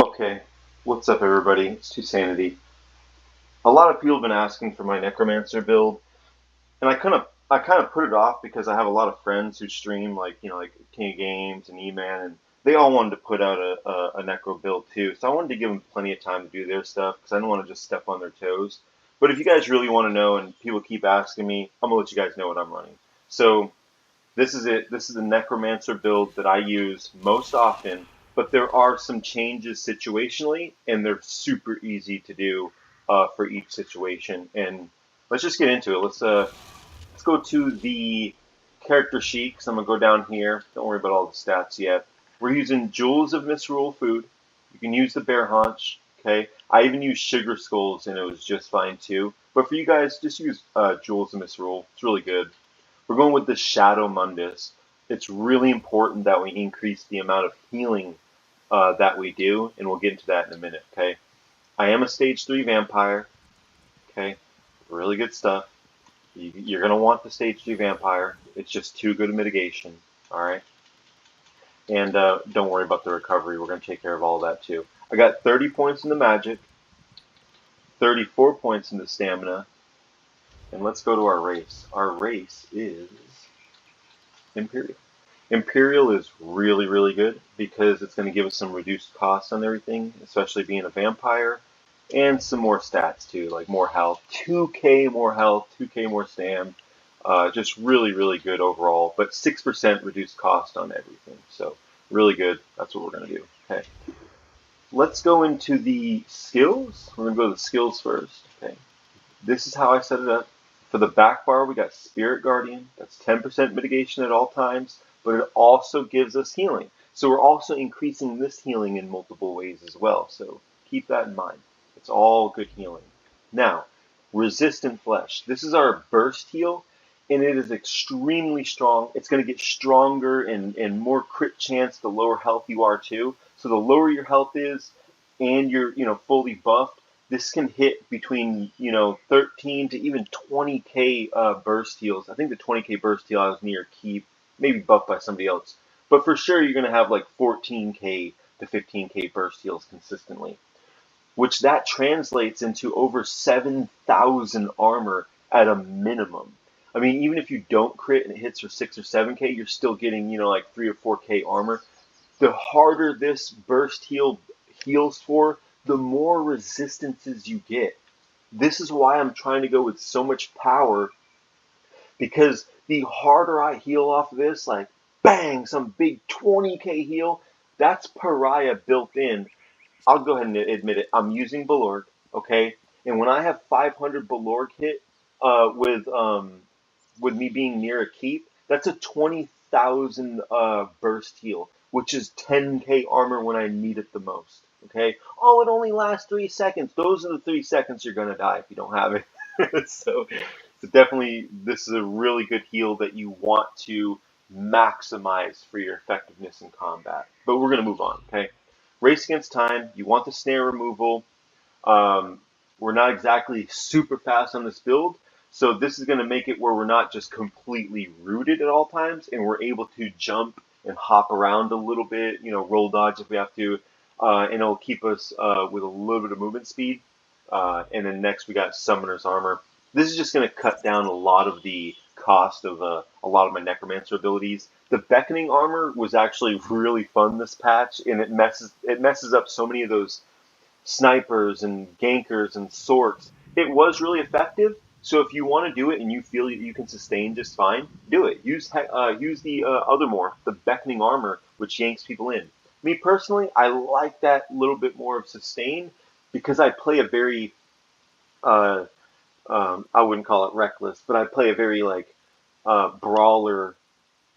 Okay, what's up everybody? It's Two Sanity. A lot of people have been asking for my Necromancer build, and I kind of put it off because I have a lot of friends who stream like King of Games and E-Man, and they all wanted to put out a Necro build too. So I wanted to give them plenty of time to do their stuff because I don't want to just step on their toes. But if you guys really want to know and people keep asking me, I'm gonna let you guys know what I'm running. So this is it. This is the Necromancer build that I use most often, but there are some changes situationally, and they're super easy to do for each situation. And let's just get into it. Let's go to the character sheet because I'm gonna go down here. Don't worry about all the stats yet. We're using Jewels of Misrule food. You can use the Bear Haunch. Okay, I even used Sugar Skulls and it was just fine too. But for you guys, just use Jewels of Misrule. It's really good. We're going with the Shadow Mundus. It's really important that we increase the amount of healing that we do, and we'll get into that in a minute, okay? I am a stage 3 vampire, okay? Really good stuff. You're going to want the stage 3 vampire. It's just too good a mitigation, alright? And don't worry about the recovery. We're going to take care of all of that too. I got 30 points in the magic, 34 points in the stamina, and let's go to our race. Our race is Imperial. Imperial is really, really good because it's going to give us some reduced costs on everything, especially being a vampire, and some more stats too, like more health, 2k more health, 2k more stam, just really, really good overall, but 6% reduced cost on everything, so really good. That's what we're going to do. Okay, let's go into the skills. We're going to go to the skills first. Okay, this is how I set it up. For the back bar, we got Spirit Guardian. That's 10% mitigation at all times, but it also gives us healing. So we're also increasing this healing in multiple ways as well. So keep that in mind. It's all good healing. Now, Resistant Flesh. This is our burst heal, and it is extremely strong. It's going to get stronger and more crit chance the lower health you are too. So the lower your health is, and you're fully buffed, this can hit between 13 to even 20k burst heals. I think the 20k burst heal I was near keep, maybe buffed by somebody else, but for sure you're going to have like 14k to 15k burst heals consistently, which that translates into over 7,000 armor at a minimum. I mean, even if you don't crit and it hits for 6 or 7k, you're still getting like 3 or 4k armor. The harder this burst heal heals for, the more resistances you get. This is why I'm trying to go with so much power, because the harder I heal off of this, like bang, some big 20k heal, that's pariah built in. I'll go ahead and admit it. I'm using Balorg, okay? And when I have 500 Balorg hit with me being near a keep, that's a 20,000 burst heal, which is 10k armor when I need it the most. Okay? Oh, it only lasts 3 seconds. Those are the 3 seconds you're gonna die if you don't have it. So definitely, this is a really good heal that you want to maximize for your effectiveness in combat. But we're gonna move on. Okay? Race against time. You want the snare removal. Um, we're not exactly super fast on this build, so this is going to make it where we're not just completely rooted at all times, and we're able to jump and hop around a little bit, roll dodge if we have to, and it'll keep us with a little bit of movement speed. And then next we got Summoner's Armor. This is just going to cut down a lot of the cost of a lot of my Necromancer abilities. The Beckoning Armor was actually really fun this patch, and it messes up so many of those snipers and gankers and sorts. It was really effective. So if you want to do it and you feel you can sustain just fine, do it. Use the other morph, the Beckoning Armor, which yanks people in. Me personally, I like that little bit more of sustain because I play a very uh, I wouldn't call it reckless, but I play a very like brawler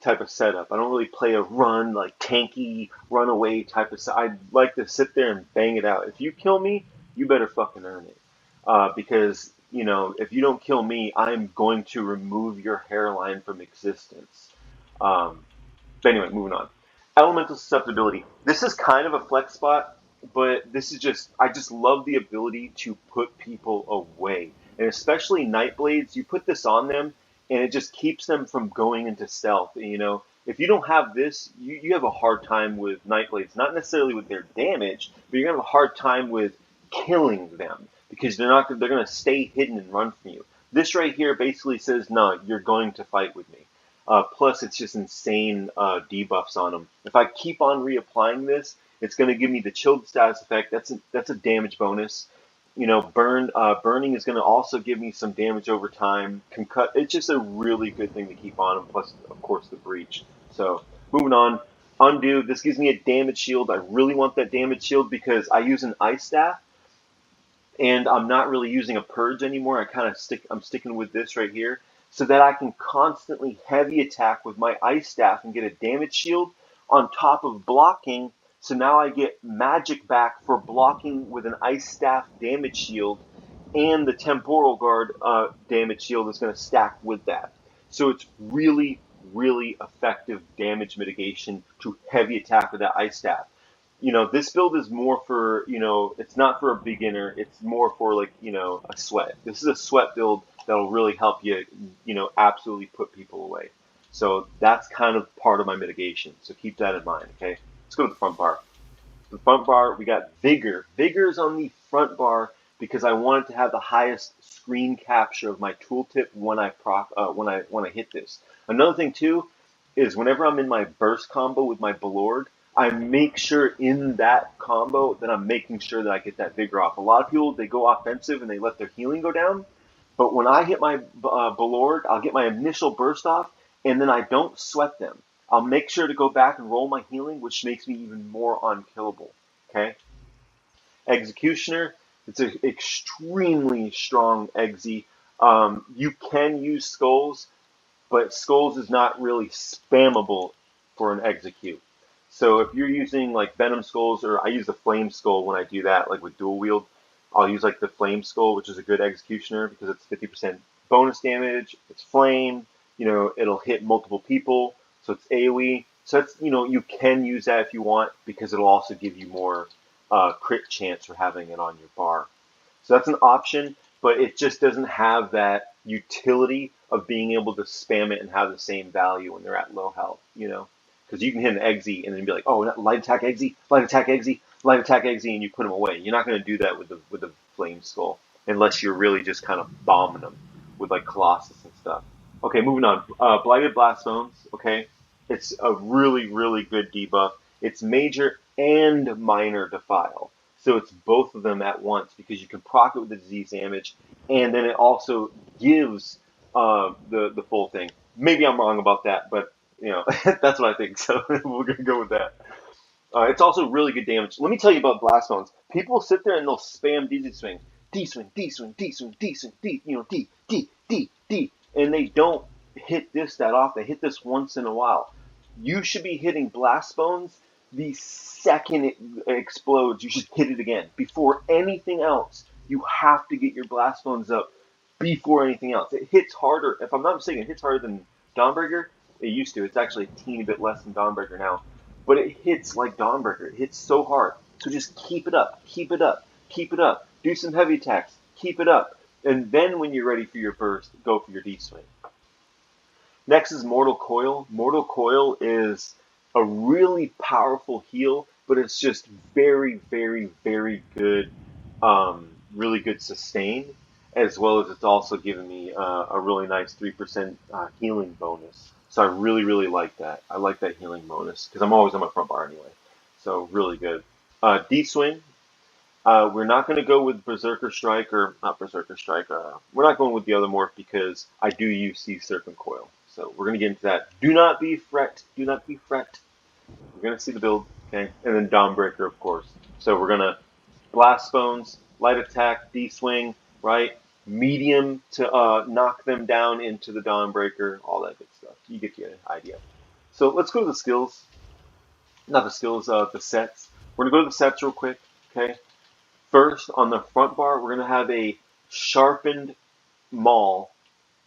type of setup. I don't really play a run, like tanky, runaway type of. I like to sit there and bang it out. If you kill me, you better fucking earn it. Because if you don't kill me, I'm going to remove your hairline from existence. Um, but anyway, moving on. Elemental susceptibility. This is kind of a flex spot, but this is just I just love the ability to put people away, and especially Nightblades. You put this on them, and it just keeps them from going into stealth. If you don't have this, you have a hard time with Nightblades. Not necessarily with their damage, but you're gonna have a hard time with killing them because they're gonna stay hidden and run from you. This right here basically says, no, you're going to fight with me. Plus, it's just insane debuffs on them. If I keep on reapplying this, it's going to give me the chilled status effect. That's a damage bonus. You know, burning is going to also give me some damage over time. It's just a really good thing to keep on, and plus, of course, the breach. So, moving on. Undo. This gives me a damage shield. I really want that damage shield because I use an ice staff, and I'm not really using a purge anymore. I'm sticking with this right here so that I can constantly heavy attack with my ice staff and get a damage shield on top of blocking. So now I get magic back for blocking with an ice staff damage shield, and the temporal guard damage shield is going to stack with that. So it's really, really effective damage mitigation to heavy attack with that ice staff. This build is more for, it's not for a beginner. It's more for like, a sweat. This is a sweat build that'll really help you, absolutely put people away. So that's kind of part of my mitigation. So keep that in mind, okay? Let's go to the front bar. The front bar, we got Vigor. Vigor is on the front bar because I wanted to have the highest screen capture of my tooltip when I hit this. Another thing too is whenever I'm in my burst combo with my Balord, I make sure in that combo that I'm making sure that I get that Vigor off. A lot of people, they go offensive and they let their healing go down. But when I hit my Balord, I'll get my initial burst off, and then I don't sweat them. I'll make sure to go back and roll my healing, which makes me even more unkillable. Okay? Executioner, it's an extremely strong Exe. You can use Skulls, but Skulls is not really spammable for an execute. So if you're using like Venom Skulls, or I use the Flame Skull when I do that, like with dual wield, I'll use like the Flame Skull, which is a good executioner because it's 50% bonus damage, it's flame, it'll hit multiple people, so it's AoE. So that's, you can use that if you want because it'll also give you more crit chance for having it on your bar. So that's an option, but it just doesn't have that utility of being able to spam it and have the same value when they're at low health, Because you can hit an Exe and then be like, oh, light attack Exe, light attack Exe, light attack Exe, and you put them away. You're not going to do that with the Flame Skull unless you're really just kind of bombing them with like Colossus and stuff. Okay, moving on. Blighted Blast Bones, okay? It's a really, really good debuff. It's major and minor defile. So it's both of them at once because you can proc it with the disease damage, and then it also gives the full thing. Maybe I'm wrong about that, but that's what I think. So we're gonna go with that. It's also really good damage. Let me tell you about Blast Bones. People sit there and they'll spam D swing, D swing, D swing, D swing, D swing, D, D, D, D, D, and they don't hit this that often. They hit this once in a while. You should be hitting Blast Bones the second it explodes. You should hit it again before anything else. You have to get your Blast Bones up before anything else. It hits harder. If I'm not mistaken, it hits harder than Dawnbreaker. It used to. It's actually a teeny bit less than Dawnbreaker now. But it hits like Dawnbreaker. It hits so hard. So just keep it up. Keep it up. Keep it up. Do some heavy attacks. Keep it up. And then when you're ready for your burst, go for your D-swing. Next is Mortal Coil. Mortal Coil is a really powerful heal, but it's just very, very, very good, really good sustain, as well as it's also giving me a really nice 3% healing bonus. So I really, really like that. I like that healing bonus because I'm always on my front bar anyway. So really good. D-Swing. We're not going to go with Berserker Strike, or not Berserker Strike. We're not going with the other morph because I do use Sea Serpent Coil. So we're going to get into that. Do not be fret. Do not be fret. We're going to see the build, okay? And then Dawnbreaker, of course. So we're going to Blast Bones, Light Attack, D-Swing, right? Medium to knock them down into the Dawnbreaker, all that good stuff. You get the idea. So let's go to the skills. Not the skills, the sets. We're going to go to the sets real quick, okay? First, on the front bar, we're going to have a sharpened maul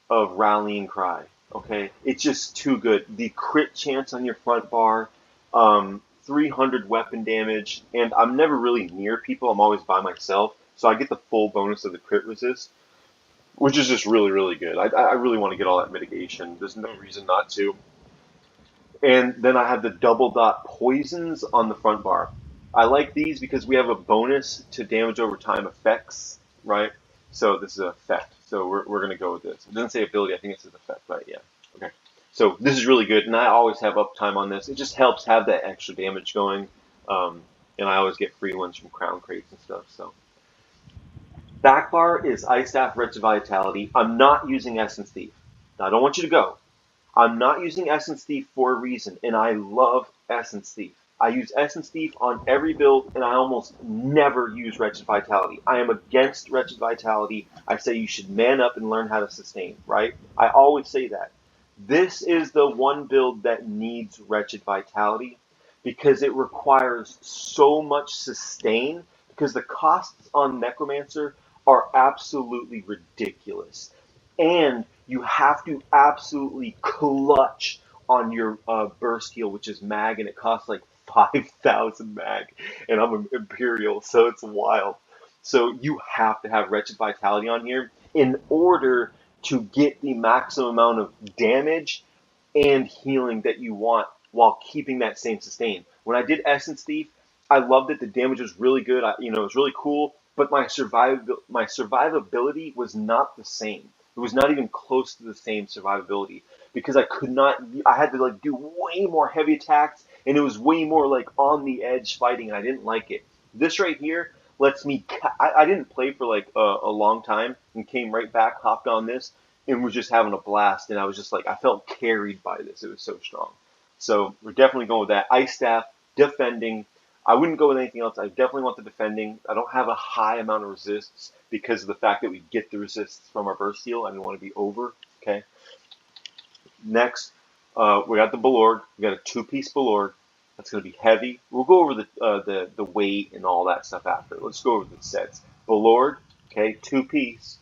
of Rallying Cry. Okay, it's just too good. The crit chance on your front bar, 300 weapon damage, and I'm never really near people. I'm always by myself, so I get the full bonus of the crit resist, which is just really, really good. I really want to get all that mitigation. There's no reason not to. And then I have the double dot poisons on the front bar. I like these because we have a bonus to damage over time effects, right? So this is an effect. So we're going to go with this. It doesn't say ability. I think it says effect, right? Yeah. Okay. So this is really good, and I always have uptime on this. It just helps have that extra damage going, and I always get free ones from crown crates and stuff. So back bar is Ice Staff, Wretched Vitality. I'm not using Essence Thief. Now, I don't want you to go. I'm not using Essence Thief for a reason, and I love Essence Thief. I use Essence Thief on every build, and I almost never use Wretched Vitality. I am against Wretched Vitality. I say you should man up and learn how to sustain, right? I always say that. This is the one build that needs Wretched Vitality because it requires so much sustain because the costs on Necromancer are absolutely ridiculous. And you have to absolutely clutch on your burst heal, which is mag, and it costs like 5,000 mag, and I'm an Imperial, so it's wild. So you have to have Wretched Vitality on here in order to get the maximum amount of damage and healing that you want while keeping that same sustain. When I did Essence Thief, I loved it. The damage was really good. It was really cool, but my survivability was not the same. It was not even close to the same survivability because I could not. I had to like do way more heavy attacks, and it was way more like on the edge fighting, and I didn't like it. This right here lets me. I didn't play for like a long time and came right back, hopped on this, and was just having a blast. And I was just like, I felt carried by this. It was so strong. So we're definitely going with that. Ice Staff, defending. I wouldn't go with anything else. I definitely want the defending. I don't have a high amount of resists because of the fact that we get the resists from our burst heal. I don't want to be over. Okay. Next, we got the Balord. We got a two-piece Balord. That's going to be heavy. We'll go over the weight and all that stuff after. Let's go over the sets. Balord, okay, two-piece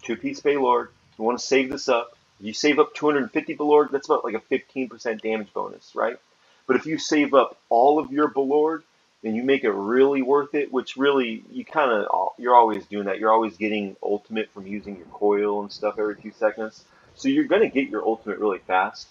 Balord. You want to save this up. If you save up 250 Balord, that's about like a 15% damage bonus, right? But if you save up all of your Balord, then you make it really worth it, which really, you're always doing that. You're always getting ultimate from using your coil and stuff every few seconds. So you're going to get your ultimate really fast.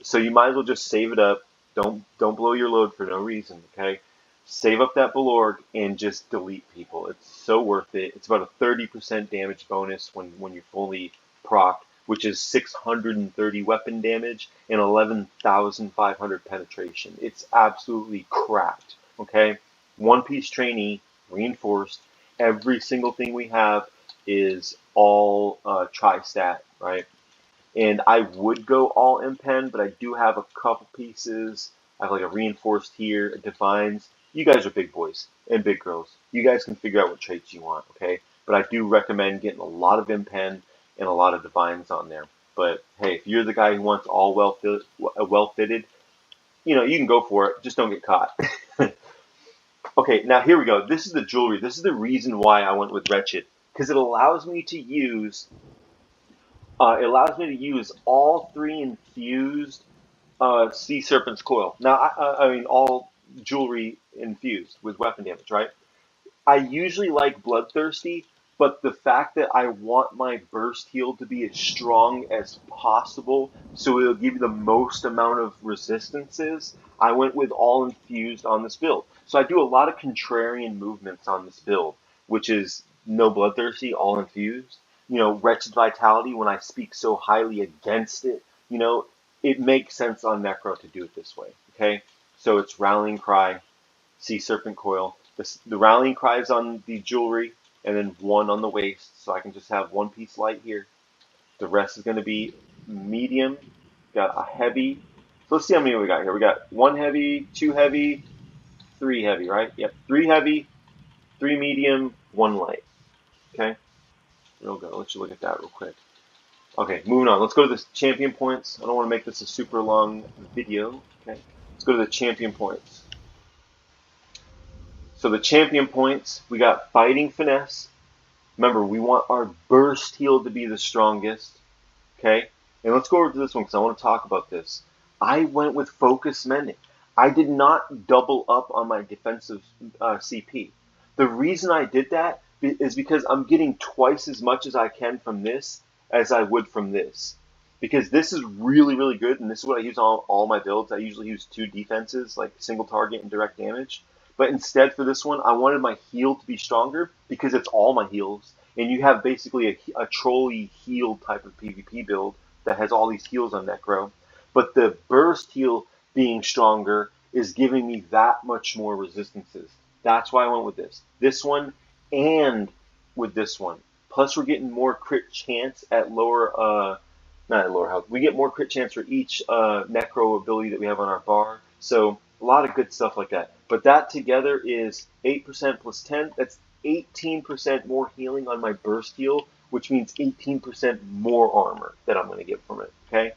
So you might as well just save it up. Don't blow your load for no reason, okay? Save up that Balord and just delete people. It's so worth it. It's about a 30% damage bonus when you're fully procced, which is 630 weapon damage and 11,500 penetration. It's absolutely cracked, okay? One-piece trainee, reinforced. Every single thing we have is all tri-stat, right? And I would go all impen, but I do have a couple pieces. I have like a reinforced here, a divines. You guys are big boys and big girls. You guys can figure out what traits you want, okay? But I do recommend getting a lot of impen and a lot of divines on there. But hey, if you're the guy who wants all well fitted, you can go for it. Just don't get caught. Okay, now here we go. This is the jewelry. This is the reason why I went with Wretched, because it allows me to use all three infused Sea Serpent's Coil. Now, I mean, all jewelry infused with weapon damage, right? I usually like Bloodthirsty, but the fact that I want my burst heal to be as strong as possible so it'll give you the most amount of resistances, I went with all infused on this build. So I do a lot of contrarian movements on this build, which is no Bloodthirsty, all infused. Wretched Vitality, when I speak so highly against it, it makes sense on Necro to do it this way, okay? So it's Rallying Cry, Sea Serpent Coil. The Rallying Cry is on the jewelry, and then one on the waist, so I can just have one piece light here. The rest is going to be medium. Got a heavy. So let's see how many we got here. We got one heavy, two heavy, three heavy, right? Yep, three heavy, three medium, one light. Okay? Real good. Let's look at that real quick. Okay, moving on. Let's go to the champion points. I don't want to make this a super long video. Okay, let's go to the champion points. So the champion points, we got Fighting Finesse. Remember, we want our burst heal to be the strongest. Okay, and let's go over to this one because I want to talk about this. I went with Focus Mending. I did not double up on my defensive CP. The reason I did that is because I'm getting twice as much as I can from this as I would from this. because this is really, really good, and this is what I use on all my builds. I usually use 2 defenses, like single target and direct damage. But instead for this one, I wanted my heal to be stronger because it's all my heals. And you have basically a trolley heal type of PvP build that has all these heals on Necro. But the burst heal being stronger is giving me that much more resistances. That's why I went with this. This one and with this one. Plus we're getting more crit chance at lower not at lower health. We get more crit chance for each necro ability that we have on our bar. So a lot of good stuff like that. But that together is 8% plus 10. That's 18% more healing on my burst heal, which means 18% more armor that I'm going to get from it. Okay,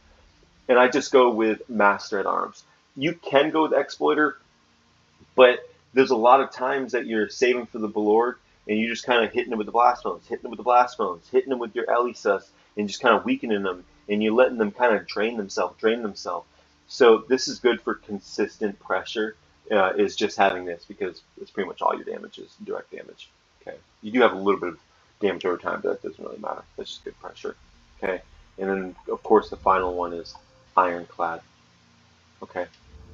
and I just go with Master at Arms. You can go with Exploiter, but there's a lot of times that you're saving for the Balord, and you're just kind of hitting them with the blast bones, hitting them with the blast bones, hitting them with your Elisus, and just kind of weakening them, and you're letting them kind of drain themselves. So this is good for consistent pressure, is just having this, because it's pretty much all your damage is direct damage. Okay, you do have a little bit of damage over time, but that doesn't really matter. That's just good pressure. Okay, and then of course the final one is Ironclad. Okay,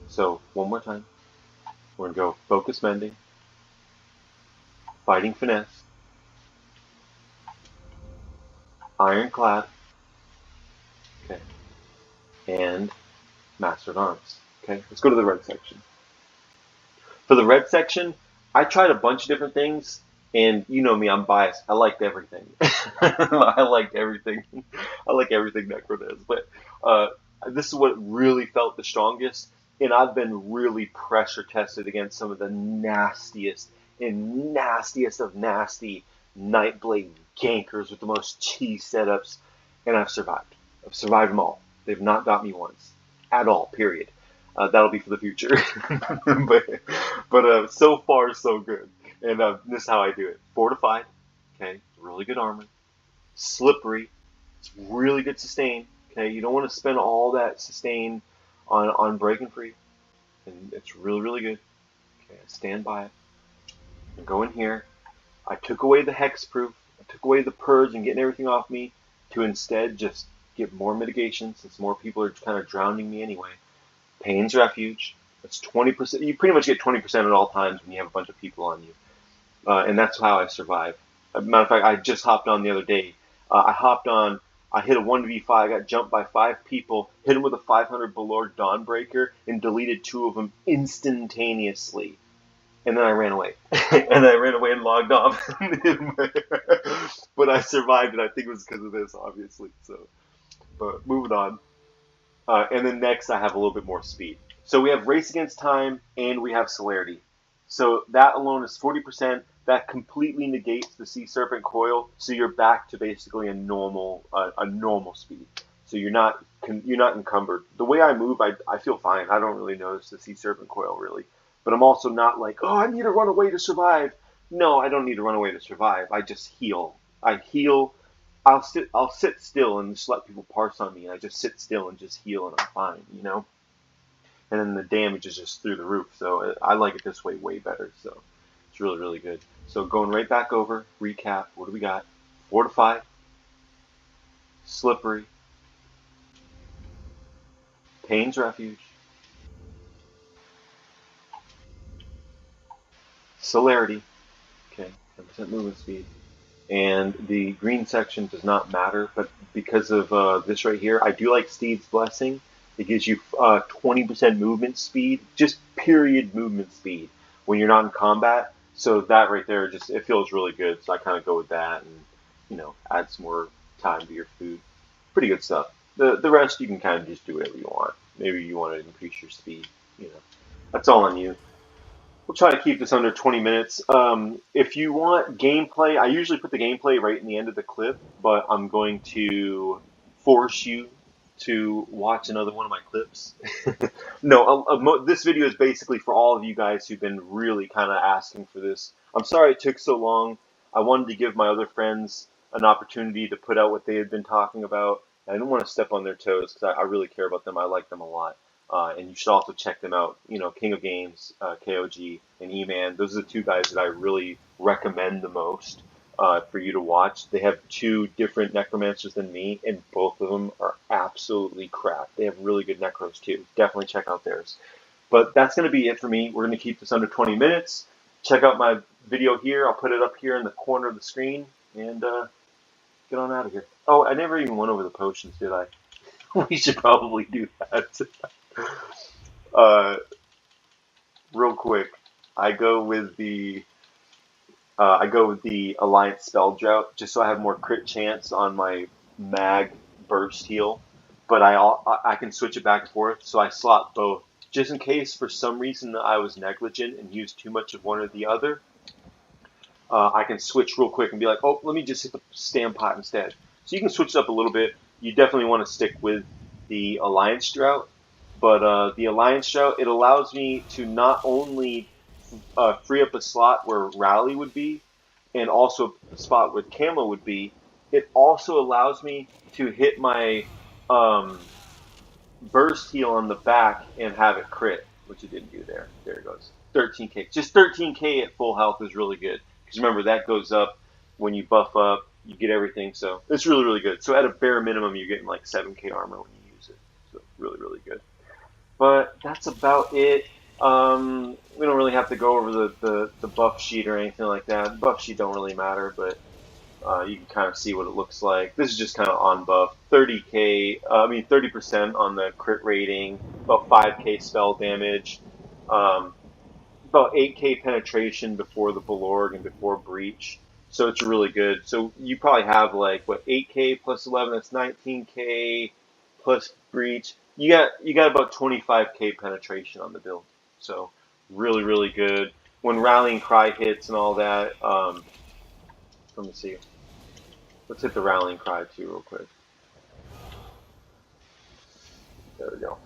so one more time. We're going to go Focus Mending, Fighting Finesse, Ironclad, okay, and Master at Arms. Okay, let's go to the red section. For the red section, I tried a bunch of different things, and you know me, I'm biased. I liked everything. I liked everything. I like everything Necro does, but this is what really felt the strongest, and I've been really pressure tested against some of the nastiest and nastiest of nasty Nightblade gankers with the most cheese setups, and I've survived. I've survived them all. They've not got me once. At all, period. That'll be for the future. but so far, so good. And this is how I do it. Fortified, okay, really good armor. Slippery, it's really good sustain. Okay, you don't want to spend all that sustain on breaking free, and it's really, really good. Okay, stand by it. And go in here. I took away the hexproof. I took away the purge and getting everything off me to instead just get more mitigation, since more people are kind of drowning me anyway. Pain's Refuge. That's 20%. You pretty much get 20% at all times when you have a bunch of people on you. And that's how I survive. Matter of fact, I just hopped on the other day. I hopped on. I hit a 1v5. I got jumped by 5 people. Hit him with a 500 Balord Dawnbreaker and deleted 2 of them instantaneously. And then I ran away. And I ran away and logged off. But I survived, and I think it was because of this, obviously. So, but moving on. And then next, I have a little bit more speed. So we have Race Against Time, and we have Celerity. So that alone is 40%. That completely negates the Sea Serpent Coil, so you're back to basically a normal speed. So you're not encumbered. The way I move, I feel fine. I don't really notice the Sea Serpent Coil really, but I'm also not like, oh, I need to run away to survive. No, I don't need to run away to survive. I just heal. I heal. I'll sit still and just let people parse on me. And I just sit still and just heal, and I'm fine, you know. And then the damage is just through the roof. So I like it this way better. So it's really, really good. So going right back over, recap. What do we got? Fortified, Slippery, Pain's Refuge, Celerity. Okay, 10% movement speed. And the green section does not matter, but because of this right here, I do like Steed's Blessing. It gives you 20% movement speed, just period movement speed when you're not in combat. So that right there, just it feels really good. So I kind of go with that, and add some more time to your food. Pretty good stuff. The rest you can kind of just do whatever you want. Maybe you want to increase your speed. That's all on you. We'll try to keep this under 20 minutes. If you want gameplay, I usually put the gameplay right in the end of the clip, but I'm going to force you to watch another one of my clips. No, this video is basically for all of you guys who've been really kind of asking for this. I'm sorry it took so long. I wanted to give my other friends an opportunity to put out what they had been talking about. I didn't want to step on their toes because I really care about them. I like them a lot. And you should also check them out. King of Games, KOG, and E-Man. Those are the 2 guys that I really recommend the most. for you to watch. They have two different Necromancers than me, and both of them are absolutely crap. They have really good Necros too. Definitely check out theirs. But that's going to be it for me. We're going to keep this under 20 minutes. Check out my video here. I'll put it up here in the corner of the screen, and get on out of here. Oh, I never even went over the potions, did I? We should probably do that. uh, Real quick, I go with the Alliance Spell Drought just so I have more crit chance on my Mag Burst heal, but I can switch it back and forth, so I slot both just in case for some reason I was negligent and used too much of one or the other. I can switch real quick and be like, oh, let me just hit the Stampot instead. So you can switch it up a little bit. You definitely want to stick with the Alliance Drought, but the Alliance Drought, it allows me to not only free up a slot where Rally would be, and also a spot where Camo would be. It also allows me to hit my burst heal on the back and have it crit, which it didn't do there. There it goes. 13k. Just 13k at full health is really good. Because remember, that goes up when you buff up. You get everything. So it's really, really good. So at a bare minimum, you're getting like 7k armor when you use it. So really, really good. But that's about it. We don't really have to go over the buff sheet or anything like that. The buff sheet don't really matter, but you can kind of see what it looks like. This is just kind of on buff. 30% on the crit rating, about 5k spell damage, about 8k penetration before the Balorg and before Breach. So it's really good. So you probably have like, what, 8k plus 11, that's 19k plus Breach. You got about 25k penetration on the build. So really, really good. When Rallying Cry hits and all that, let me see. Let's hit the Rallying Cry too real quick. There we go.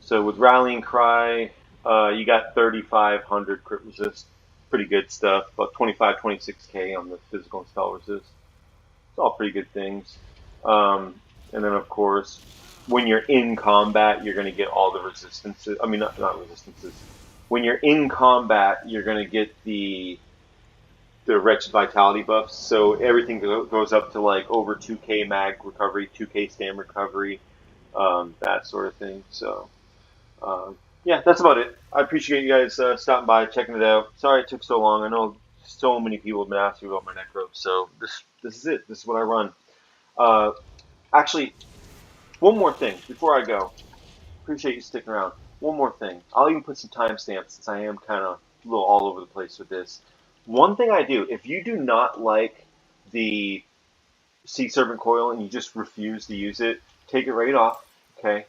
So with Rallying Cry, you got 3,500 crit resist. Pretty good stuff. About 25, 26k on the physical and spell resist. It's all pretty good things. And then of course, when you're in combat, you're going to get all the resistances. I mean, not resistances. When you're in combat, you're going to get the Wretched Vitality buffs. So everything goes up to like over 2k mag recovery, 2k stam recovery, that sort of thing. So yeah, that's about it. I appreciate you guys stopping by, checking it out. Sorry it took so long. I know so many people have been asking about my necro, so this is it. This is what I run. Uh, Actually, one more thing before I go. Appreciate you sticking around. One more thing. I'll even put some timestamps since I am kind of a little all over the place with this. One thing I do, if you do not like the Sea Serpent Coil and you just refuse to use it, take it right off, okay?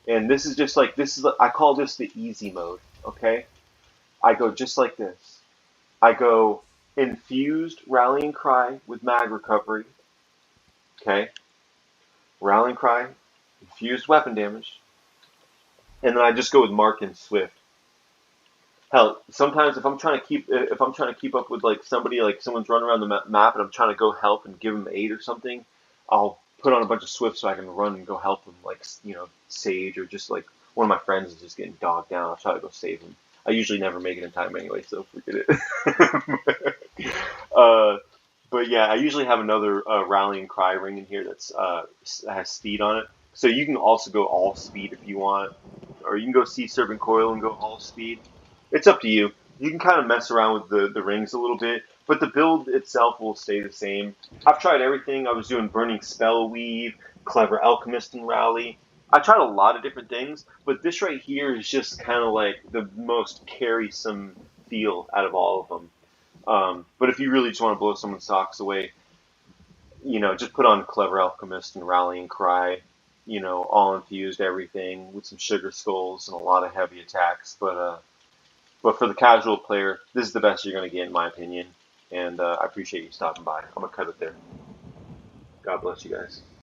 And this is just like, I call this the easy mode, okay? I go just like this. I go Infused Rallying Cry with Mag Recovery, okay? Rallying Cry, Infused Weapon Damage, and then I just go with Mark and Swift. Hell, sometimes if I'm trying to keep up with like somebody, like someone's running around the map and I'm trying to go help and give them aid or something, I'll put on a bunch of Swift so I can run and go help them, like, Sage, or just like one of my friends is just getting dogged down. I'll try to go save him. I usually never make it in time anyway, so forget it. But yeah, I usually have another Rallying Cry ring in here that's has speed on it. So you can also go all speed if you want, or you can go Sea Serpent Coil and go all speed. It's up to you. You can kind of mess around with the rings a little bit, but the build itself will stay the same. I've tried everything. I was doing Burning Spell Weave, Clever Alchemist, and Rally. I tried a lot of different things, but this right here is just kind of like the most carrysome feel out of all of them. But if you really just want to blow someone's socks away, just put on Clever Alchemist and Rallying Cry, all infused everything with some Sugar Skulls and a lot of heavy attacks. But for the casual player, this is the best you're going to get, in my opinion. And I appreciate you stopping by. I'm going to cut it there. God bless you guys.